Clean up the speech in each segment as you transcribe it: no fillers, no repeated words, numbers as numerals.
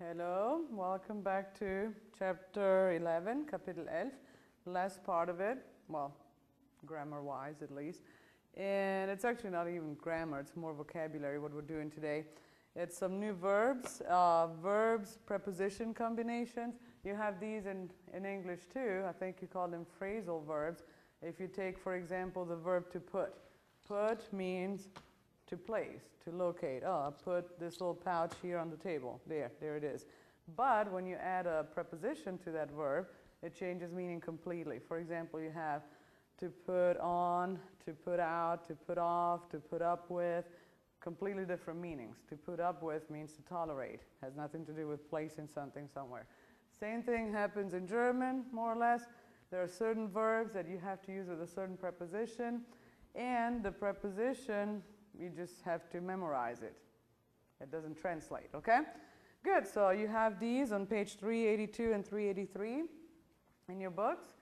Hello, welcome back to chapter 11, Kapitel 11, last part of it, well, grammar-wise at least. And it's actually not even grammar, it's more vocabulary what we're doing today. It's some new verbs, verbs, preposition combinations. You have these in English too. I think you call them phrasal verbs. If you take, for example, the verb to put. Put means to place, to locate. Oh, I put this little pouch here on the table. There it is. But when you add a preposition to that verb, it changes meaning completely. For example, you have to put on, to put out, to put off, to put up with. Completely different meanings. To put up with means to tolerate. Has nothing to do with placing something somewhere. Same thing happens in German, more or less. There are certain verbs that you have to use with a certain preposition, and the preposition, you just have to memorize it. It doesn't translate, okay? Good, so you have these on page 382 and 383 in your books.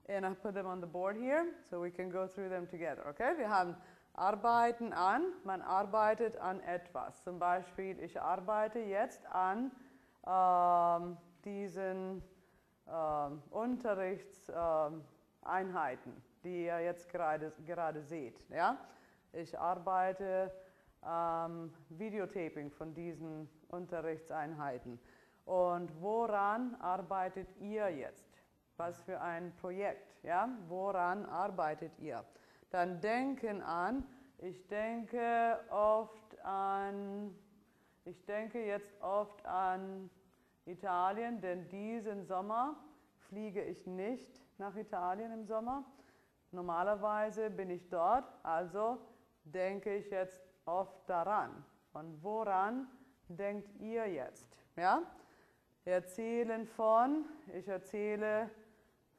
And I put them on the board here, so we can go through them together, okay? Wir haben arbeiten an, man arbeitet an etwas. Zum Beispiel, ich arbeite jetzt an diesen Unterrichtseinheiten, die ihr jetzt gerade seht, ja? Ich arbeite Videotaping von diesen Unterrichtseinheiten. Und woran arbeitet ihr jetzt? Was für ein Projekt? Ja? Woran arbeitet ihr? Dann denken an. Ich denke jetzt oft an Italien, denn diesen Sommer fliege ich nicht nach Italien im Sommer. Normalerweise bin ich dort, also denke ich jetzt oft daran. Und woran denkt ihr jetzt? Ja? Erzählen von, ich erzähle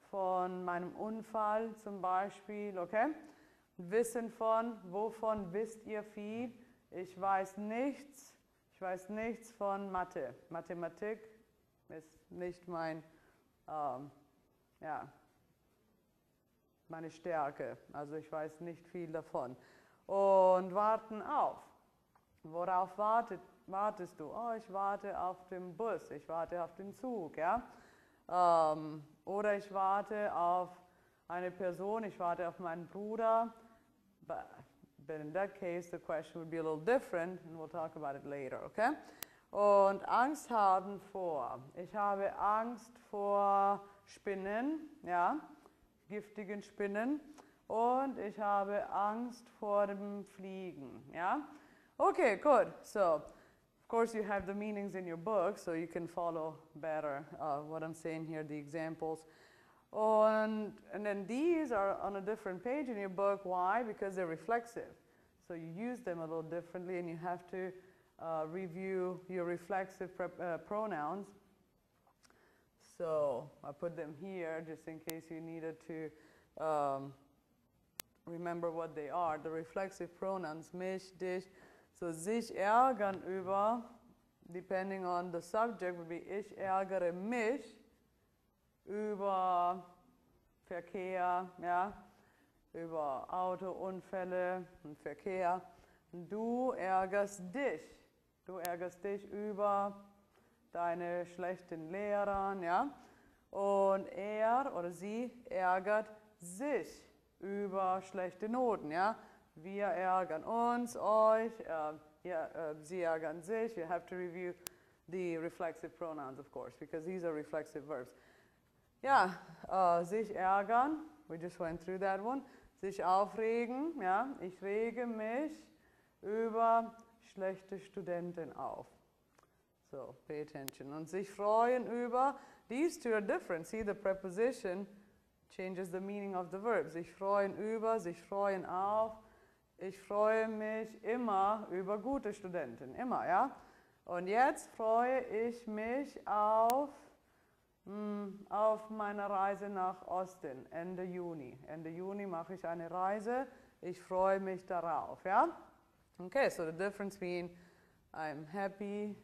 von meinem Unfall zum Beispiel, okay? Wissen von, wovon wisst ihr viel? Ich weiß nichts von Mathe. Mathematik ist nicht meine Stärke, also ich weiß nicht viel davon. Und warten auf. Worauf wartest du? Oh, ich warte auf den Bus, ich warte auf den Zug, ja? Oder ich warte auf eine Person, ich warte auf meinen Bruder. But in that case, the question would be a little different, and we'll talk about it later, okay? Und Angst haben vor. Ich habe Angst vor Spinnen, ja? Giftigen Spinnen. Und ich habe Angst vor dem Fliegen, ja? Okay, good. So, of course you have the meanings in your book, so you can follow better what I'm saying here, the examples. And then these are on a different page in your book. Why? Because they're reflexive. So you use them a little differently, and you have to review your reflexive pronouns. So I put them here just in case you needed to remember what they are. The reflexive pronouns, mich, dich. So sich ärgern über, depending on the subject, would be ich ärgere mich über Verkehr, ja, über Autounfälle und Verkehr. Du ärgerst dich über deine schlechten Lehrer, ja. Und er oder sie ärgert sich über schlechte Noten, ja. Wir ärgern uns, euch, sie ärgern sich. You have to review the reflexive pronouns, of course, because these are reflexive verbs. Ja, sich ärgern, we just went through that one. Sich aufregen, ja, ich rege mich über schlechte Studenten auf. So, pay attention. Und sich freuen über, these two are different. See, the preposition changes the meaning of the verb. Sich freuen über, sich freuen auf. Ich freue mich immer über gute Studenten, immer, ja? Und jetzt freue ich mich auf meine Reise nach Osten, Ende Juni. Ende Juni mache ich eine Reise, ich freue mich darauf, ja? Okay, so the difference between I'm happy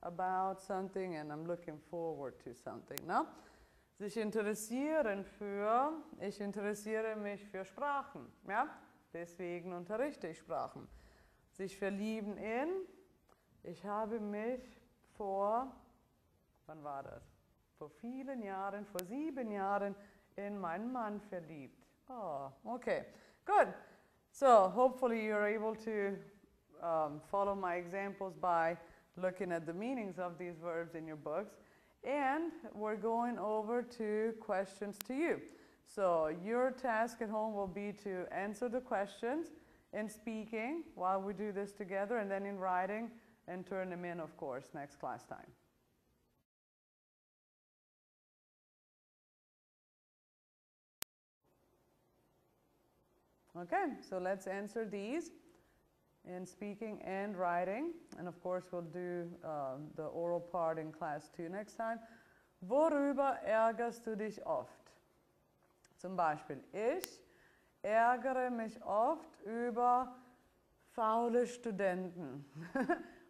about something and I'm looking forward to something, no? Sich interessieren für, ich interessiere mich für Sprachen, ja? Deswegen unterrichte ich Sprachen. Sich verlieben in, ich habe mich vor wann war das? Vor vielen Jahren, vor 7 Jahren in meinen Mann verliebt. Oh, okay, good. So hopefully you're able to follow my examples by looking at the meanings of these verbs in your books. And we're going over to questions to you. So your task at home will be to answer the questions in speaking while we do this together, and then in writing, and turn them in, of course, next class time. Okay, so let's answer these in speaking and writing. And of course, we'll do the oral part in class 2 next time. Worüber ärgerst du dich oft? Zum Beispiel, ich ärgere mich oft über faule Studenten.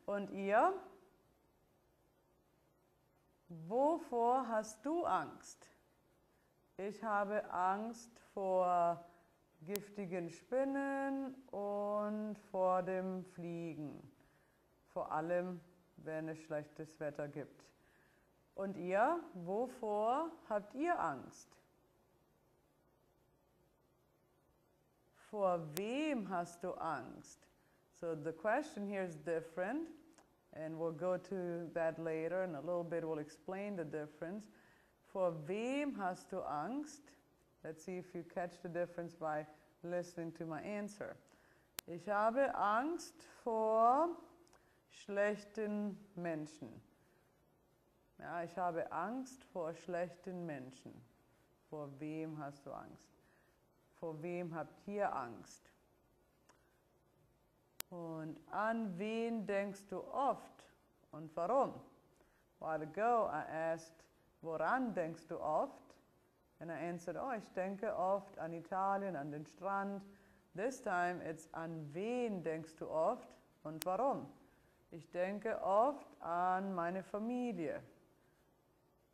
Und ihr? Wovor hast du Angst? Ich habe Angst vor giftigen Spinnen und vor dem Fliegen. Vor allem, wenn es schlechtes Wetter gibt. Und ihr, wovor habt ihr Angst? Vor wem hast du Angst? So the question here is different, and we'll go to that later. In a little bit we'll explain the difference. Vor wem hast du Angst? Let's see if you catch the difference by listening to my answer. Ich habe Angst vor schlechten Menschen. Ja, ich habe Angst vor schlechten Menschen. Vor wem hast du Angst? Vor wem habt ihr Angst? Und an wen denkst du oft und warum? A while ago I asked, woran denkst du oft? And I answered, oh, ich denke oft an Italien, an den Strand. This time it's an wen denkst du oft und warum? Ich denke oft an meine Familie.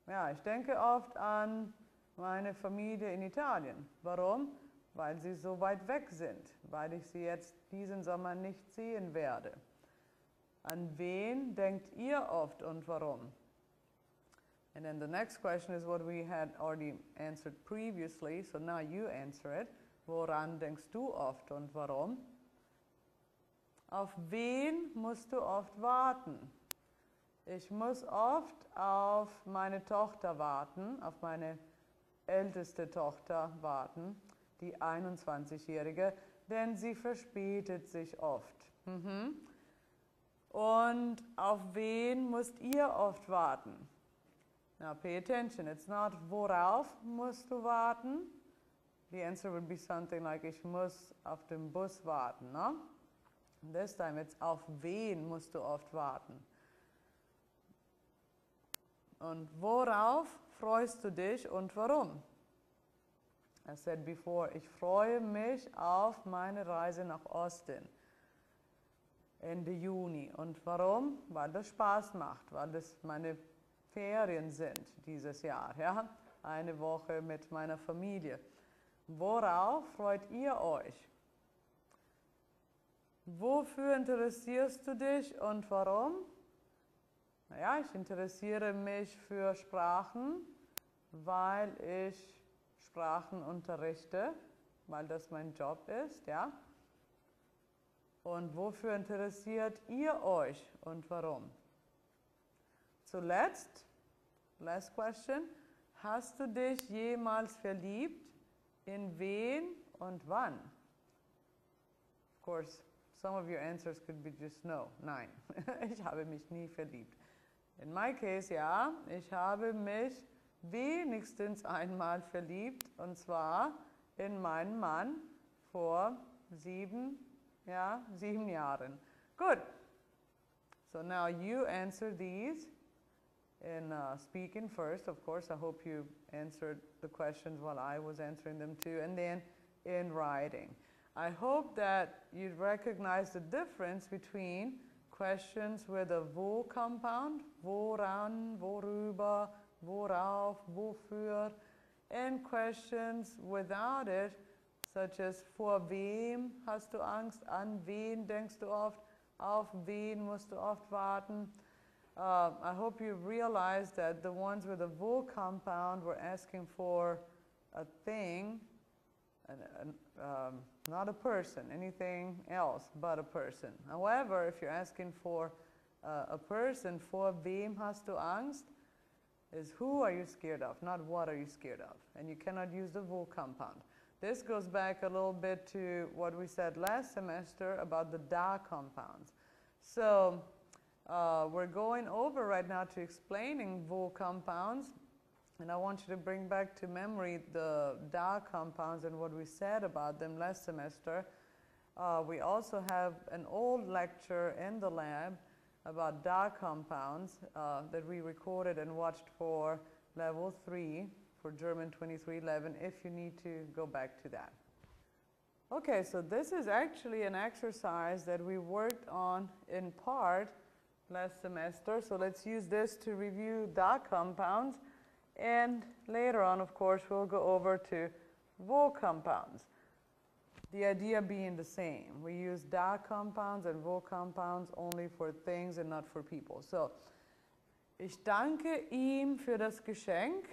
Ja, ich denke oft an meine Familie in Italien. Warum? Weil sie so weit weg sind, weil ich sie jetzt diesen Sommer nicht sehen werde. An wen denkt ihr oft und warum? And then the next question is what we had already answered previously, so now you answer it. Woran denkst du oft und warum? Auf wen musst du oft warten? Ich muss oft auf meine Tochter warten, auf meine älteste Tochter warten, die 21-Jährige, denn sie verspätet sich oft. Und auf wen müsst ihr oft warten? Now pay attention, it's not worauf musst du warten. The answer would be something like ich muss auf den Bus warten. No? This time it's auf wen musst du oft warten. Und worauf freust du dich und warum? I said before, ich freue mich auf meine Reise nach Osten Ende Juni. Und warum? Weil das Spaß macht, weil das meine Ferien sind dieses Jahr. Ja? Eine Woche mit meiner Familie. Worauf freut ihr euch? Wofür interessierst du dich und warum? Naja, ich interessiere mich für Sprachen, weil ich Sprachen unterrichte, weil das mein Job ist, ja. Und wofür interessiert ihr euch und warum? Zuletzt, last question, hast du dich jemals verliebt? In wen und wann? Of course, some of your answers could be just no, nein. Ich habe mich nie verliebt. In my case, ja, ich habe mich wenigstens einmal verliebt, und zwar in meinen Mann vor 7 Jahren. Good. So now you answer these in speaking first. Of course, I hope you answered the questions while I was answering them too, and then in writing. I hope that you recognize the difference between questions with a wo compound, woran, worüber, worauf, wofür, and questions without it, such as vor wem hast du Angst, an wen denkst du oft, auf wen musst du oft warten. I hope you realize that the ones with a vowel compound were asking for a thing, not a person, anything else but a person. However, if you're asking for a person, vor wem hast du Angst, is who are you scared of, not what are you scared of. And you cannot use the vowel compound. This goes back a little bit to what we said last semester about the da compounds. So we're going over right now to explaining vowel compounds, and I want you to bring back to memory the da compounds and what we said about them last semester. We also have an old lecture in the lab about da compounds that we recorded and watched for level 3 for German 2311 if you need to go back to that. Okay, so this is actually an exercise that we worked on in part last semester. So let's use this to review da compounds, and later on, of course, we'll go over to vowel compounds. The idea being the same. We use da compounds and vowel compounds only for things and not for people. So, ich danke ihm für das Geschenk.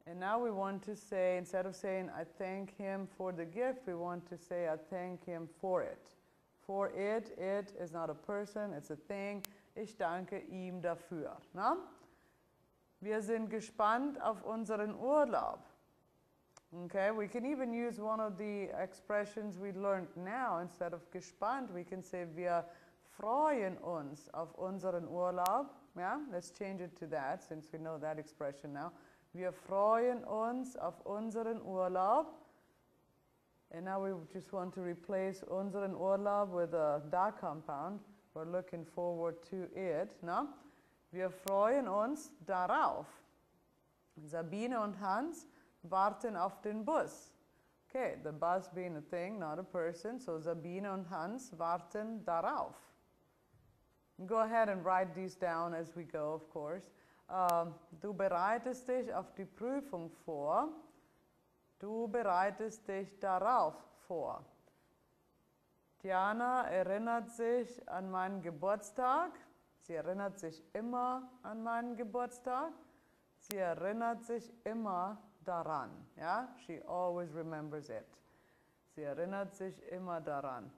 And now we want to say, instead of saying I thank him for the gift, we want to say I thank him for it. For it, it is not a person, it's a thing. Ich danke ihm dafür. Na? Wir sind gespannt auf unseren Urlaub. Okay, we can even use one of the expressions we learned now. Instead of gespannt, we can say wir freuen uns auf unseren Urlaub. Yeah, let's change it to that since we know that expression now. Wir freuen uns auf unseren Urlaub. And now we just want to replace unseren Urlaub with a da compound. We're looking forward to it. No? Wir freuen uns darauf. Sabine und Hans warten auf den Bus. Okay, the bus being a thing, not a person. So Sabine und Hans warten darauf. Go ahead and write these down as we go, of course. Du bereitest dich auf die Prüfung vor. Du bereitest dich darauf vor. Diana erinnert sich an meinen Geburtstag. Sie erinnert sich immer an meinen Geburtstag. Sie erinnert sich immer daran. Ja? She always remembers it. Sie erinnert sich immer daran.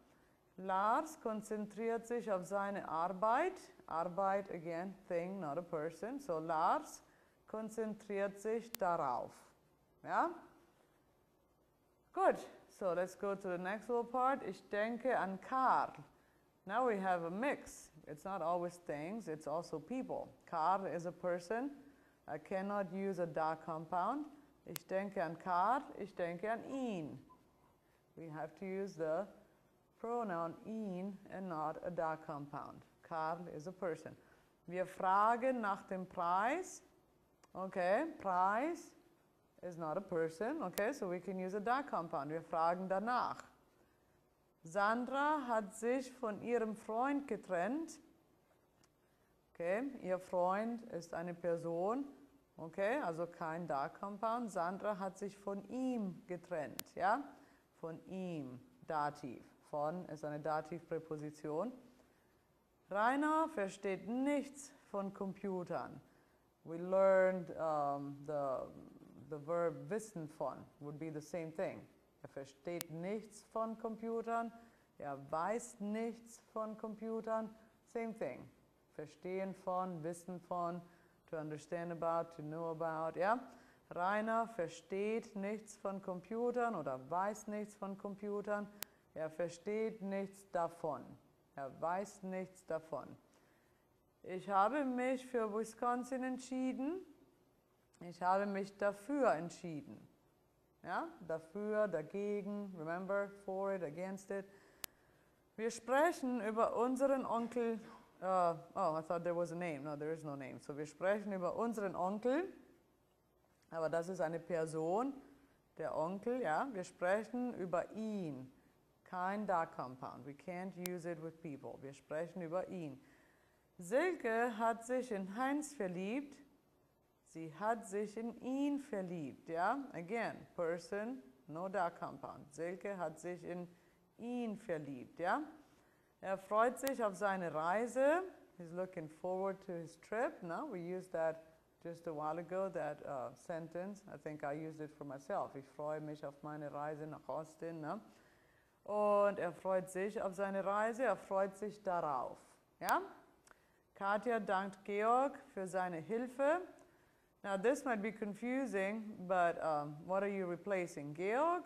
Lars konzentriert sich auf seine Arbeit. Arbeit, again, thing, not a person. So Lars konzentriert sich darauf. Ja? Good. So let's go to the next little part. Ich denke an Karl. Now we have a mix. It's not always things, it's also people. Karl is a person. I cannot use a da compound. Ich denke an Karl. Ich denke an ihn. We have to use the pronoun ihn and not a da compound. Karl is a person. Wir fragen nach dem Preis. Okay, Preis is not a person. Okay, so we can use a da compound. Wir fragen danach. Sandra hat sich von ihrem Freund getrennt. Okay, ihr Freund ist eine Person. Okay, also kein da compound. Sandra hat sich von ihm getrennt. Ja, von ihm, Dativ. Von ist eine Dativpräposition. Rainer versteht nichts von Computern. We learned the verb wissen von would be the same thing. Versteht nichts von Computern. Weiß nichts von Computern. Same thing. Verstehen von, wissen von, to understand about, to know about. Ja? Rainer versteht nichts von Computern oder weiß nichts von Computern. Versteht nichts davon. Weiß nichts davon. Ich habe mich für Wisconsin entschieden. Ich habe mich dafür entschieden. Ja? Dafür, dagegen, remember, for it, against it. Wir sprechen über unseren Onkel. Oh, I thought there was a name. No, there is no name. So wir sprechen über unseren Onkel. Aber das ist eine Person, der Onkel. Ja? Wir sprechen über ihn. Kein da compound. We can't use it with people. Wir sprechen über ihn. Silke hat sich in Heinz verliebt. Sie hat sich in ihn verliebt. Ja? Again, person, no da compound. Silke hat sich in ihn verliebt. Ja? Er freut sich auf seine Reise. He's looking forward to his trip. No, we used that just a while ago, that sentence. I think I used it for myself. Ich freue mich auf meine Reise nach Austin. No? Und freut sich auf seine Reise, freut sich darauf. Ja? Katja dankt Georg für seine Hilfe. Now this might be confusing, but what are you replacing? Georg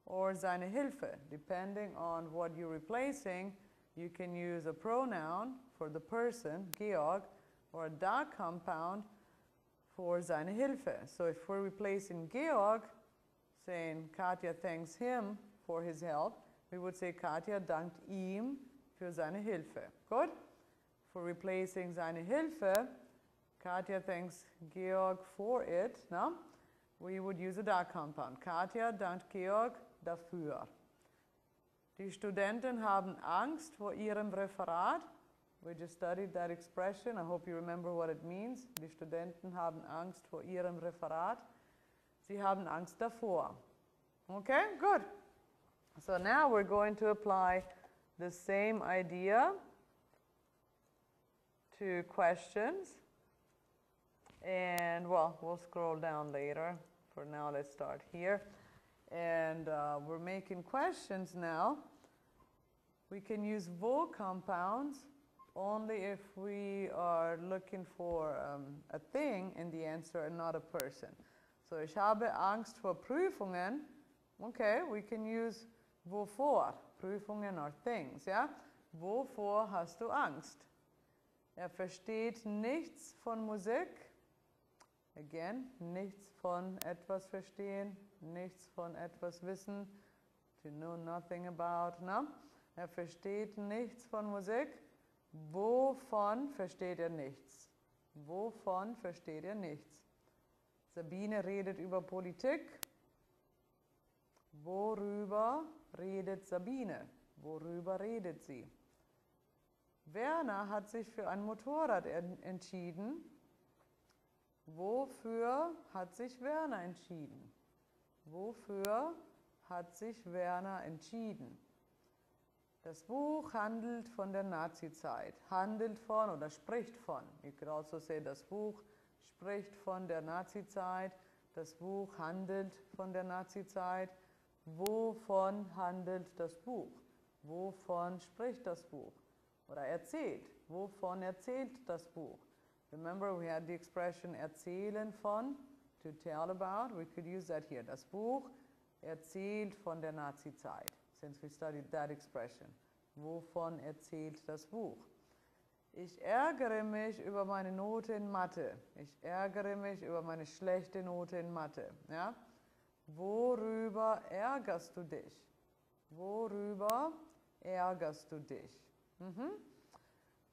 or seine Hilfe? Depending on what you're replacing, you can use a pronoun for the person, Georg, or a da compound for seine Hilfe. So if we're replacing Georg, saying Katja thanks him for his help, we would say Katja dankt ihm für seine Hilfe. Good? For replacing seine Hilfe, Katja thanks Georg for it. No? We would use a da compound. Katja dankt Georg dafür. Die Studenten haben Angst vor ihrem Referat. We just studied that expression. I hope you remember what it means. Die Studenten haben Angst vor ihrem Referat. Sie haben Angst davor. Okay, good. So now we're going to apply the same idea to questions. And, well, we'll scroll down later. For now, let's start here. And we're making questions now. We can use wo compounds only if we are looking for a thing in the answer and not a person. So, ich habe Angst vor Prüfungen. Okay, we can use wovor. Prüfungen are things, ja? Wovor hast du Angst? Versteht nichts von Musik. Again, nichts von etwas verstehen, nichts von etwas wissen. To know nothing about, no? Versteht nichts von Musik. Wovon versteht nichts? Wovon versteht nichts? Sabine redet über Politik. Worüber redet Sabine? Worüber redet sie? Werner hat sich für ein Motorrad entschieden. Wofür hat sich Werner entschieden? Wofür hat sich Werner entschieden? Das Buch handelt von der Nazizeit. Handelt von oder spricht von. You could also say, das Buch spricht von der Nazizeit. Das Buch handelt von der Nazizeit. Wovon handelt das Buch? Wovon spricht das Buch? Oder erzählt. Wovon erzählt das Buch? Remember, we had the expression erzählen von, to tell about. We could use that here. Das Buch erzählt von der Nazizeit. Since we studied that expression. Wovon erzählt das Buch? Ich ärgere mich über meine Note in Mathe. Ich ärgere mich über meine schlechte Note in Mathe. Ja? Worüber ärgerst du dich? Worüber ärgerst du dich?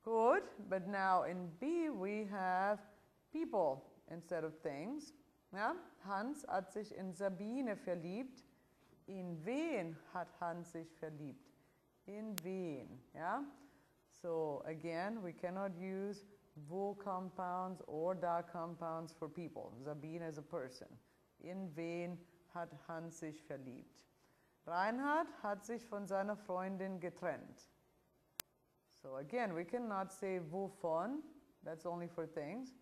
Good, but now in B we have people instead of things. Ja? Hans hat sich in Sabine verliebt. In wen hat Hans sich verliebt? In wen? Ja? So again, we cannot use wo compounds or da compounds for people. Sabine is a person. In wen hat Hans sich verliebt? Reinhard hat sich von seiner Freundin getrennt. So again, we cannot say wovon. That's only for things.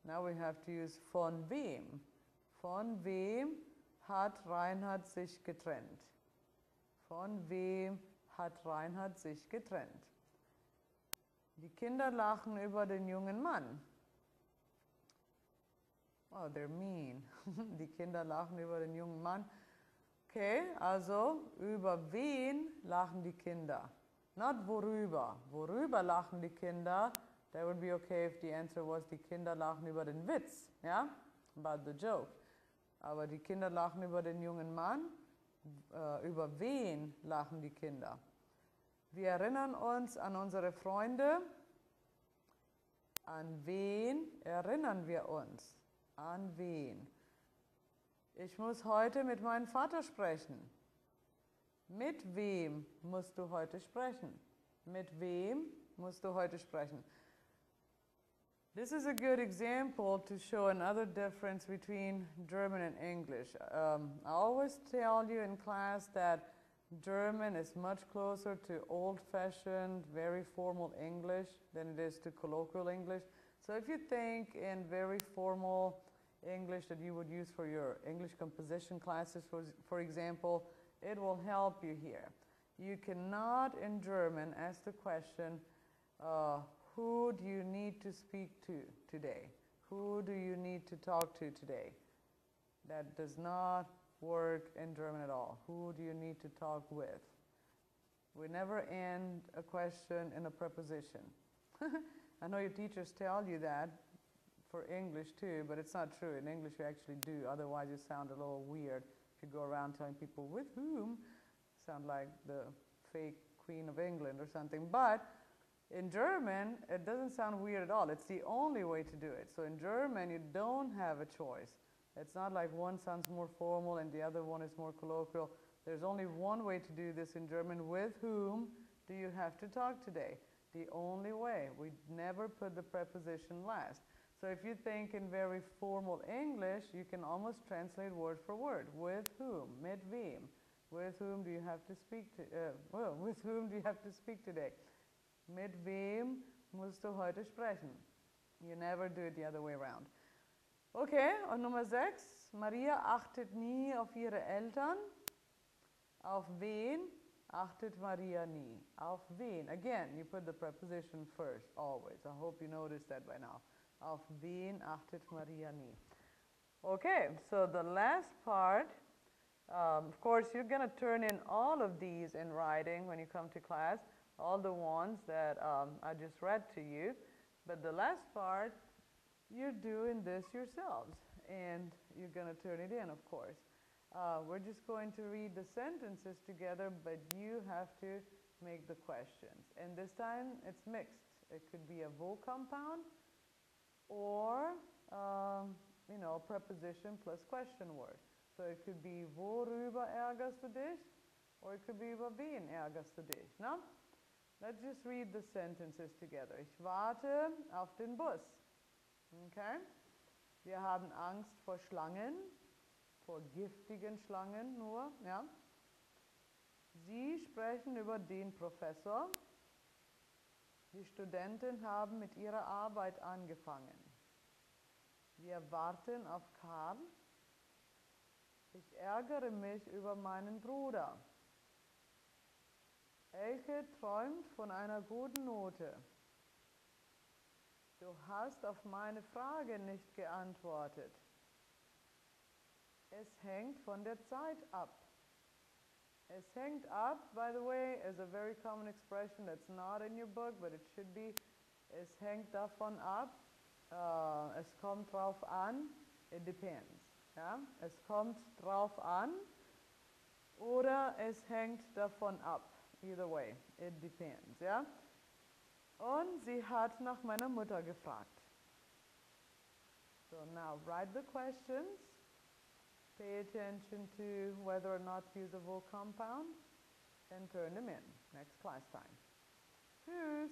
Now we have to use von wem. Von wem hat Reinhard sich getrennt? Von wem hat Reinhard sich getrennt? Die Kinder lachen über den jungen Mann. Oh, they're mean. Die Kinder lachen über den jungen Mann. Okay, also über wen lachen die Kinder? Not worüber. Worüber lachen die Kinder? That would be okay if the answer was die Kinder lachen über den Witz. Ja? About the joke. Aber die Kinder lachen über den jungen Mann. Über wen lachen die Kinder? Wir erinnern uns an unsere Freunde. An wen erinnern wir uns? An wen? Ich muss heute mit meinem Vater sprechen. Mit wem musst du heute sprechen? Mit wem musst du heute sprechen? This is a good example to show another difference between German and English. I always tell you in class that German is much closer to old-fashioned, very formal English than it is to colloquial English. So if you think in very formal English that you would use for your English composition classes, for example, it will help you here. You cannot in German ask the question, who do you need to speak to today? Who do you need to talk to today? That does not work in German at all. Who do you need to talk with? We never end a question in a preposition. I know your teachers tell you that for English too, but it's not true. In English you actually do, otherwise you sound a little weird. If you go around telling people with whom, sound like the fake Queen of England or something. But in German, it doesn't sound weird at all. It's the only way to do it. So in German, you don't have a choice. It's not like one sounds more formal and the other one is more colloquial. There's only one way to do this in German. With whom do you have to talk today? The only way. We never put the preposition last. So if you think in very formal English, you can almost translate word for word. With whom? Mit wem? With whom do you have to speak to? With whom do you have to speak today? Mit wem musst du heute sprechen? You never do it the other way around. Okay, und Nummer 6. Maria achtet nie auf ihre Eltern. Auf wen achtet Maria nie? Auf wen? Again, you put the preposition first, always. I hope you noticed that by now. Auf wen achtet Maria nie? Okay, so the last part, of course, you're going to turn in all of these in writing when you come to class, all the ones that I just read to you. But the last part, you're doing this yourselves, and you're going to turn it in, of course. We're just going to read the sentences together, but you have to make the questions. And this time, it's mixed. It could be a verb compound or, preposition plus question word. So it could be, worüber ärgerst du dich? Or it could be, über wen ärgerst du dich? No? Let's just read the sentences together. Ich warte auf den Bus. Okay? Wir haben Angst vor Schlangen, vor giftigen Schlangen nur. Ja? Sie sprechen über den Professor. Die Studenten haben mit ihrer Arbeit angefangen. Wir warten auf Karl. Ich ärgere mich über meinen Bruder. Elke träumt von einer guten Note. Du hast auf meine Frage nicht geantwortet. Es hängt von der Zeit ab. Es hängt ab, by the way, is a very common expression that's not in your book, but it should be. Es hängt davon ab. Es kommt drauf an. It depends. Ja? Es kommt drauf an. Oder es hängt davon ab. Either way, it depends. Ja? Und sie hat nach meiner Mutter gefragt. So now write the questions. Pay attention to whether or not to use a verb compound and turn them in. Next class time. Tschüss.